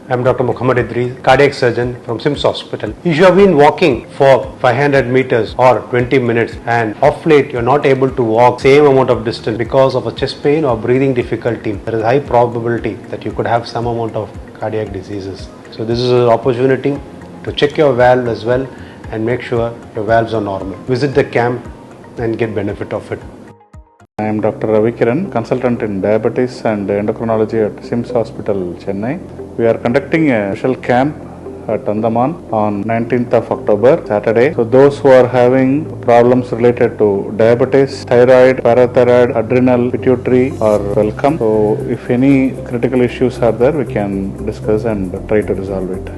I'm Dr. Muhammad Idris, cardiac surgeon from SIMS Hospital. If you have been walking for 500 meters or 20 minutes and off late you're not able to walk same amount of distance because of a chest pain or breathing difficulty, there is high probability that you could have some amount of cardiac diseases. So this is an opportunity to check your valve as well and make sure your valves are normal. Visit the camp and get benefit of it. I am Dr. Ravi Kiran, consultant in diabetes and endocrinology at SIMS Hospital, Chennai. We are conducting a special camp at Andaman on 19th of October, Saturday. So those who are having problems related to diabetes, thyroid, parathyroid, adrenal, pituitary are welcome. So if any critical issues are there, we can discuss and try to resolve it.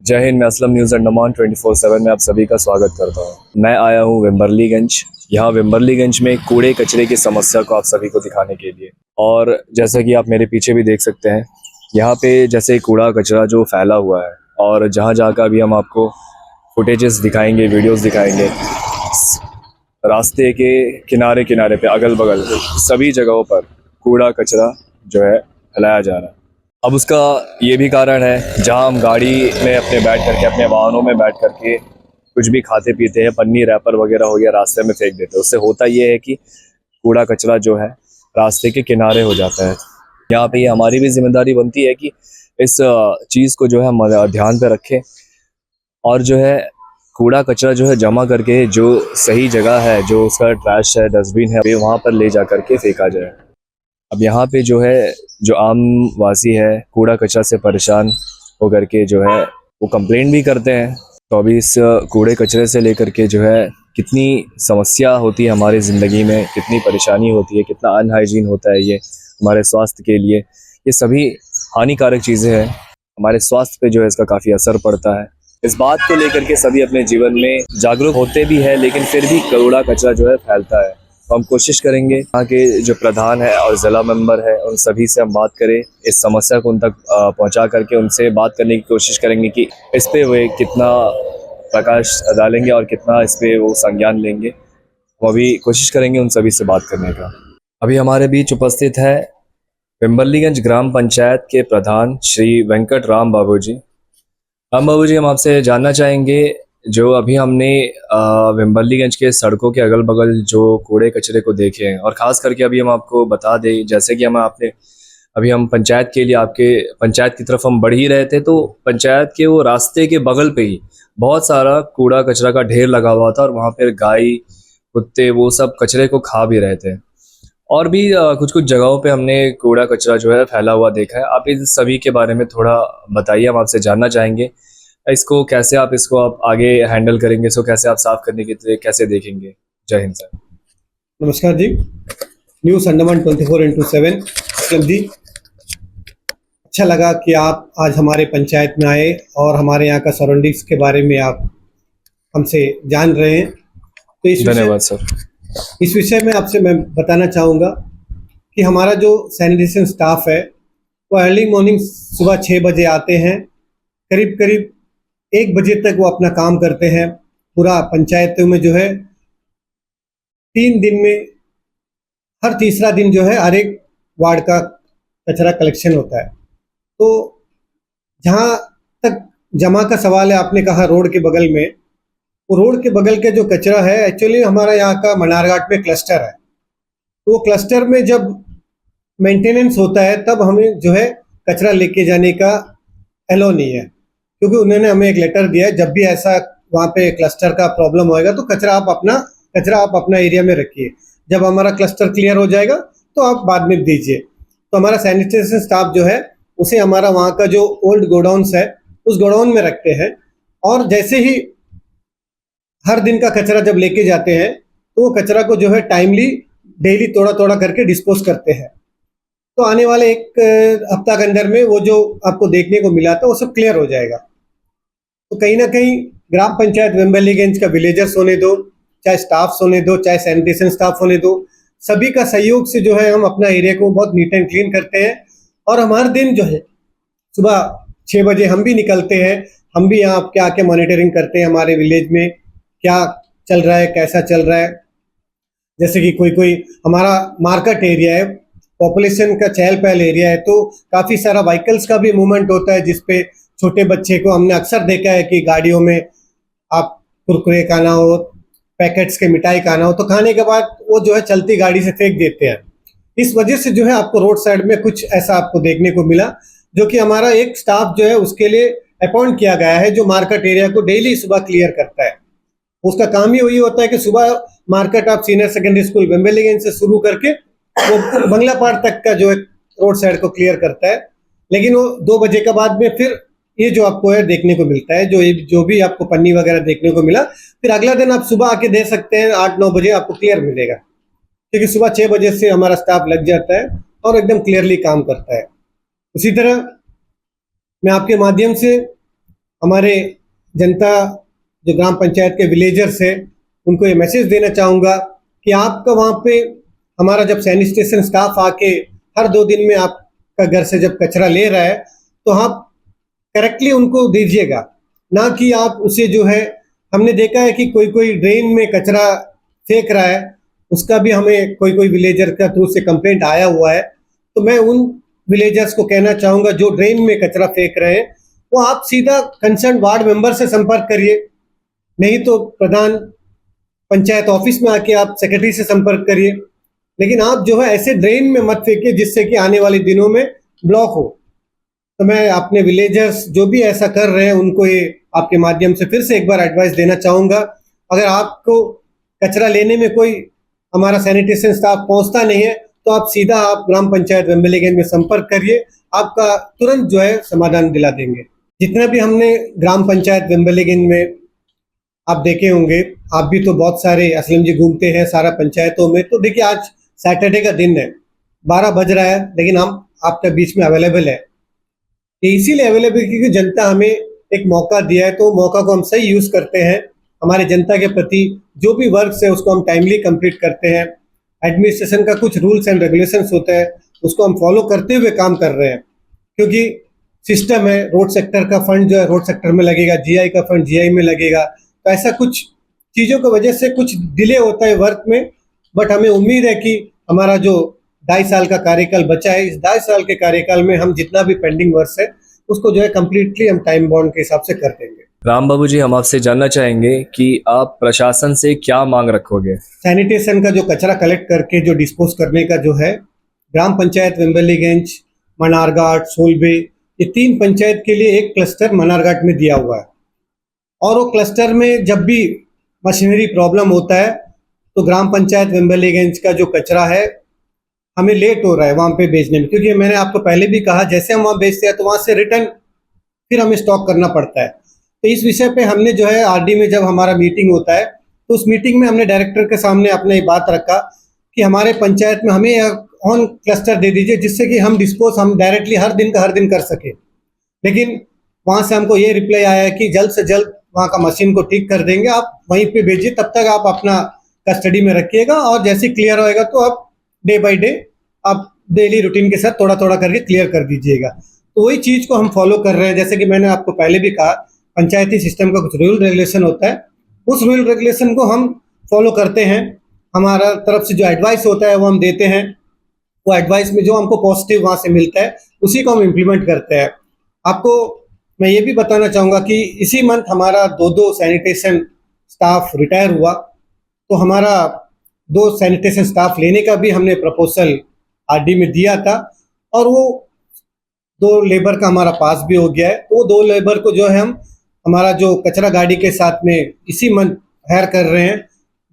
जय हिंद। मैं Aslam news Andaman 24/7 में आप सभी का स्वागत करता हूं। मैं आया हूं वेम्बरलीगंज। यहाँ वेम्बरलीगंज में कूड़े कचरे की समस्या को आप सभी को दिखाने के लिए, और जैसा कि आप मेरे पीछे भी देख सकते हैं, यहाँ पे जैसे कूड़ा कचरा जो फैला हुआ है, और जहाँ जहाँ का भी हम आपको फुटेजेस दिखाएंगे, वीडियोस दिखाएंगे, रास्ते के किनारे किनारे पे अगल बगल सभी जगहों पर कूड़ा कचरा जो है फैलाया जा रहा है। अब उसका ये भी कारण है, जहां हम गाड़ी में अपने वाहनों में बैठ करके कुछ भी खाते पीते हैं, पन्नी रैपर वगैरह हो गया रास्ते में फेंक देते हैं। उससे होता ये है कि कूड़ा कचरा जो है रास्ते के किनारे हो जाता है। यहाँ पे ये हमारी भी जिम्मेदारी बनती है कि इस चीज़ को जो है हम ध्यान पे रखें, और जो है कूड़ा कचरा जो है जमा करके जो सही जगह है, जो उसका ट्रैश है, डस्टबिन है, वहाँ पर ले जा करके फेंका जाए। अब यहाँ पे जो है जो आम वासी है कूड़ा कचरा से परेशान हो करके जो है वो कंप्लेंट भी करते हैं। तो अभी इस कूड़े कचरे से लेकर के जो है कितनी समस्या होती है हमारी ज़िंदगी में, कितनी परेशानी होती है, कितना अनहाइजीन होता है ये हमारे स्वास्थ्य के लिए। ये सभी हानिकारक चीज़ें हैं, हमारे स्वास्थ्य पे जो है इसका काफ़ी असर पड़ता है। इस बात को लेकर के सभी अपने जीवन में जागरूक होते भी हैं, लेकिन फिर भी कूड़ा कचरा जो है फैलता है। तो हम कोशिश करेंगे यहाँ के जो प्रधान है और ज़िला मेंबर है उन सभी से हम बात करें, इस समस्या को उन तक पहुँचा करके उनसे बात करने की कोशिश करेंगे कि इस पे वे कितना प्रकाश डालेंगे और कितना इस पे वो संज्ञान लेंगे। वो अभी कोशिश करेंगे उन सभी से बात करने का। अभी हमारे बीच उपस्थित है वेम्बरलीगंज ग्राम पंचायत के प्रधान श्री वेंकट राम बाबू जी। राम बाबू जी, हम आपसे जानना चाहेंगे, जो अभी हमने वेम्बरलीगंज के सड़कों के अगल बगल जो कूड़े कचरे को देखे हैं, और ख़ास करके अभी हम आपको बता दें, जैसे कि हम पंचायत के लिए आपके पंचायत की तरफ हम बढ़ ही रहे थे, तो पंचायत के वो रास्ते के बगल पे ही बहुत सारा कूड़ा कचरा का ढेर लगा हुआ था, और वहाँ पर गाय कुत्ते वो सब कचरे को खा भी रहे थे। और भी कुछ कुछ जगहों पे हमने कूड़ा कचरा जो है फैला हुआ देखा है। आप इन सभी के बारे में थोड़ा बताइए, हम आपसे जानना चाहेंगे इसको कैसे आप आगे हैंडल करेंगे, इसको कैसे आप साफ करने के लिए कैसे देखेंगे। जय हिंद सर। नमस्कार जी, न्यूज़ अंडमान 24/7 जी। अच्छा लगा कि आप आज हमारे पंचायत में आए और हमारे यहाँ का सराउंडिंग्स के बारे में आप हमसे जान रहे हैं। तो धन्यवाद सर। इस विषय में आपसे मैं बताना चाहूँगा कि हमारा जो सैनिटेशन स्टाफ है वो अर्ली मॉर्निंग सुबह 6 बजे आते हैं, करीब 1 बजे तक वो अपना काम करते हैं। पूरा पंचायतों में जो है 3 दिन में हर तीसरा दिन जो है हर एक वार्ड का कचरा कलेक्शन होता है। तो जहाँ तक जमा का सवाल है, आपने कहा रोड के बगल में, वो रोड के बगल के जो कचरा है एक्चुअली हमारा यहाँ का मनारघाट में क्लस्टर है। तो वो क्लस्टर में जब मेंटेनेंस होता है तब हमें जो है कचरा लेके जाने का एलो नहीं है, क्योंकि उन्होंने हमें एक लेटर दिया है, जब भी ऐसा वहाँ पे क्लस्टर का प्रॉब्लम होएगा तो कचरा आप अपना एरिया में रखिए, जब हमारा क्लस्टर क्लियर हो जाएगा तो आप बाद में दीजिए। तो हमारा सैनिटेशन स्टाफ जो है उसे हमारा वहाँ का जो ओल्ड गोडाउन्स है उस गोडाउन में रखते हैं, और जैसे ही हर दिन का कचरा जब लेके जाते हैं तो वो कचरा को जो है टाइमली डेली थोड़ा करके डिस्पोज करते हैं। तो आने वाले 1 हफ्ता के अंदर में वो जो आपको देखने को मिला था वो सब क्लियर हो जाएगा। तो कहीं ना कहीं ग्राम पंचायत वेम्बरलीगंज का विलेजर्स होने दो, चाहे स्टाफ्स होने दो, चाहे सैनिटेशन स्टाफ होने दो, सभी का सहयोग से जो है हम अपना एरिया को बहुत नीट एंड क्लीन करते हैं। और हम हर दिन जो है सुबह 6 बजे हम भी निकलते हैं, हम भी यहाँ आपके आके मॉनिटरिंग करते हैं हमारे विलेज में क्या चल रहा है, कैसा चल रहा है। जैसे कि कोई कोई हमारा मार्केट एरिया है, पॉपुलेशन का चहल पहल एरिया है, तो काफ़ी सारा व्हीकल्स का भी मूवमेंट होता है, जिसपे छोटे बच्चे को हमने अक्सर देखा है कि गाड़ियों में आप कुरकुरे खाना हो, पैकेट्स के मिठाई खाना हो, तो खाने के बाद वो जो है चलती गाड़ी से फेंक देते हैं। इस वजह से जो है आपको रोड साइड में कुछ ऐसा आपको देखने को मिला, जो कि हमारा एक स्टाफ जो है उसके लिए अपॉइंट किया गया है, जो मार्केट एरिया को डेली सुबह क्लियर करता है। उसका काम ही वही होता है कि सुबह market of senior secondary school वेम्बलीगंज से शुरू करके वो बंगला पार तक का जो है रोड साइड को क्लियर करता है। लेकिन वो 2 बजे के बाद में फिर ये जो आपको है देखने को मिलता है, जो भी आपको पन्नी वगैरह देखने को मिला, फिर अगला दिन आप सुबह आके दे सकते हैं, 8-9 बजे आपको क्लियर मिलेगा, क्योंकि सुबह 6 बजे से हमारा स्टाफ लग जाता है और एकदम क्लियरली काम करता है। उसी तरह मैं आपके माध्यम से हमारे जनता जो ग्राम पंचायत के विलेजर्स है उनको ये मैसेज देना चाहूँगा कि आपका वहाँ पे हमारा जब सैनिटेशन स्टाफ आके हर 2 दिन में आपका घर से जब कचरा ले रहा है, तो आप करेक्टली उनको दीजिएगा, ना कि आप उसे जो है, हमने देखा है कि कोई कोई ड्रेन में कचरा फेंक रहा है, उसका भी हमें कोई कोई विलेजर का थ्रू से कंप्लेंट आया हुआ है। तो मैं उन विलेजर्स को कहना चाहूँगा जो ड्रेन में कचरा फेंक रहे हैं, वो आप सीधा कंसर्न वार्ड मेंबर से संपर्क करिए, नहीं तो प्रधान पंचायत ऑफिस में आके आप सेक्रेटरी से संपर्क करिए। लेकिन आप जो है ऐसे ड्रेन में मत फेंकिए जिससे कि आने वाले दिनों में ब्लॉक हो। तो मैं अपने विलेजर्स जो भी ऐसा कर रहे हैं उनको ये आपके माध्यम से फिर से एक बार एडवाइस देना चाहूँगा, अगर आपको कचरा लेने में कोई हमारा सैनिटेशन स्टाफ पहुँचता नहीं है, तो आप सीधा आप ग्राम पंचायत वेम्बलीगंज में संपर्क करिए, आपका तुरंत जो है समाधान दिला देंगे। जितना भी हमने ग्राम पंचायत वेम्बलीगंज में आप देखे होंगे, आप भी तो बहुत सारे असलम जी घूमते हैं सारा पंचायतों में, तो देखिए आज सैटरडे का दिन है, 12 बज रहा है, लेकिन हम आपके बीच में अवेलेबल है। ये इसीलिए अवेलेबल क्योंकि जनता हमें एक मौका दिया है, तो मौका को हम सही यूज़ करते हैं, हमारे जनता के प्रति जो भी वर्क है उसको हम टाइमली कंप्लीट करते हैं। एडमिनिस्ट्रेशन का कुछ रूल्स एंड रेगुलेशंस होता है, उसको हम फॉलो करते हुए काम कर रहे हैं, क्योंकि सिस्टम है, रोड सेक्टर का फंड जो है रोड सेक्टर में लगेगा, जीआई का फंड जीआई में लगेगा, तो ऐसा कुछ चीज़ों की वजह से कुछ डिले होता है वर्क में। बट हमें उम्मीद है कि हमारा जो 2.5 साल का कार्यकाल बचा है, इस 2.5 साल के कार्यकाल में हम जितना भी पेंडिंग वर्क है उसको जो है कम्प्लीटली हम टाइम बाउंड के हिसाब से कर देंगे। राम बाबू जी, हम आपसे जानना चाहेंगे कि आप प्रशासन से क्या मांग रखोगे? सैनिटेशन का जो कचरा कलेक्ट करके जो डिस्पोज करने का जो है, ग्राम पंचायत वेम्बलीगंज, मनारघाट, सोलबे, ये 3 पंचायत के लिए एक क्लस्टर मनारघाट में दिया हुआ है, और वो क्लस्टर में जब भी मशीनरी प्रॉब्लम होता है तो ग्राम पंचायत वेम्बलीगंज का जो कचरा है हमें लेट हो रहा है वहाँ पे भेजने में, क्योंकि मैंने आपको पहले भी कहा जैसे हम वहाँ भेजते हैं तो वहाँ से रिटर्न फिर हमें स्टॉक करना पड़ता है। तो इस विषय पे हमने जो है आरडी में जब हमारा मीटिंग होता है तो उस मीटिंग में हमने डायरेक्टर के सामने अपने बात रखा कि हमारे पंचायत में हमें ऑन क्लस्टर दे दीजिए, जिससे कि हम डिस्पोज हम डायरेक्टली हर दिन का हर दिन कर सके। लेकिन वहाँ से हमको ये रिप्लाई आया है कि जल्द से जल्द वहाँ का मशीन को ठीक कर देंगे, आप वहीं पे भेजिए, तब तक आप अपना कस्टडी में रखिएगा, और जैसे क्लियर होएगा तो आप डे बाय डे आप डेली रूटीन के साथ थोड़ा थोड़ा करके क्लियर कर दीजिएगा। तो वही चीज़ को हम फॉलो कर रहे हैं। जैसे कि मैंने आपको पहले भी कहा, पंचायती सिस्टम का कुछ रूल रेगुलेशन होता है, उस रूल रेगुलेशन को हम फॉलो करते हैं। हमारा तरफ से जो एडवाइस होता है वो हम देते हैं, वो एडवाइस में जो हमको पॉजिटिव वहाँ से मिलता है उसी को हम इम्प्लीमेंट करते हैं। आपको मैं ये भी बताना चाहूँगा कि इसी मंथ हमारा 2 सैनिटेशन स्टाफ रिटायर हुआ, तो हमारा 2 सैनिटेशन स्टाफ लेने का भी हमने प्रपोजल आरडी में दिया था, और वो 2 लेबर का हमारा पास भी हो गया है। तो वो 2 लेबर को जो है हम हमारा जो कचरा गाड़ी के साथ में इसी मंथ हायर कर रहे हैं,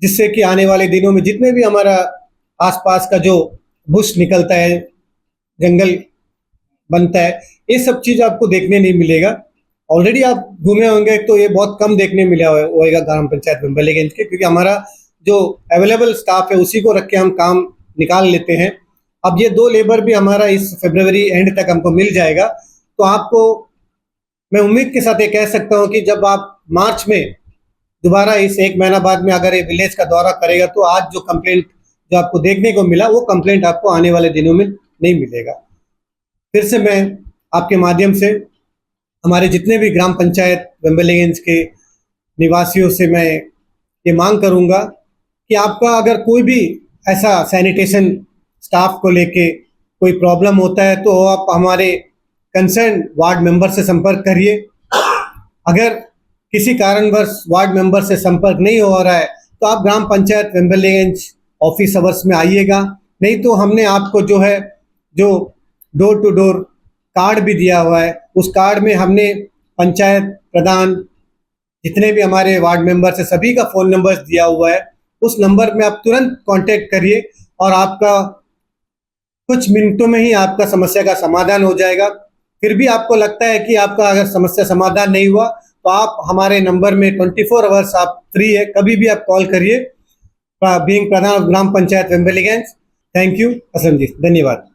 जिससे कि आने वाले दिनों में जितने भी हमारा आसपास का जो बुश निकलता है, जंगल बनता है, ये सब चीज़ आपको देखने नहीं मिलेगा। ऑलरेडी आप घूमे होंगे तो ये बहुत कम देखने मिला होएगा ग्राम पंचायत वेम्बलीगंज के, क्योंकि हमारा जो अवेलेबल स्टाफ है उसी को रख के हम काम निकाल लेते हैं। अब ये 2 लेबर भी हमारा इस फरवरी एंड तक हमको मिल जाएगा, तो आपको मैं उम्मीद के साथ ये कह सकता हूँ कि जब आप मार्च में दोबारा इस 1 महीना बाद में अगर ये विलेज का दौरा करेगा, तो आज जो कंप्लेंट जो आपको देखने को मिला वो कंप्लेंट आपको आने वाले दिनों में नहीं मिलेगा। फिर से मैं आपके माध्यम से हमारे जितने भी ग्राम पंचायत वेम्बलीगंज के निवासियों से मैं ये मांग करूंगा कि आपका अगर कोई भी ऐसा सैनिटेशन स्टाफ को लेके कोई प्रॉब्लम होता है तो आप हमारे कंसर्न वार्ड मेंबर से संपर्क करिए। अगर किसी कारणवश वार्ड मेंबर से संपर्क नहीं हो रहा है तो आप ग्राम पंचायत वेम्बरलीगंज ऑफिस आवर्स में आइएगा। नहीं तो हमने आपको जो डोर टू डोर कार्ड भी दिया हुआ है, उस कार्ड में हमने पंचायत प्रधान जितने भी हमारे वार्ड मेंबर्स है सभी का फ़ोन नंबर दिया हुआ है। उस नंबर में आप तुरंत कांटेक्ट करिए और आपका कुछ मिनटों में ही आपका समस्या का समाधान हो जाएगा। फिर भी आपको लगता है कि आपका अगर समस्या समाधान नहीं हुआ तो आप हमारे नंबर में 24 आवर्स आप फ्री है, कभी भी आप कॉल करिए। बीइंग प्रधान ग्राम पंचायत वेम्बरलीगंज। थैंक यू असलम जी, धन्यवाद।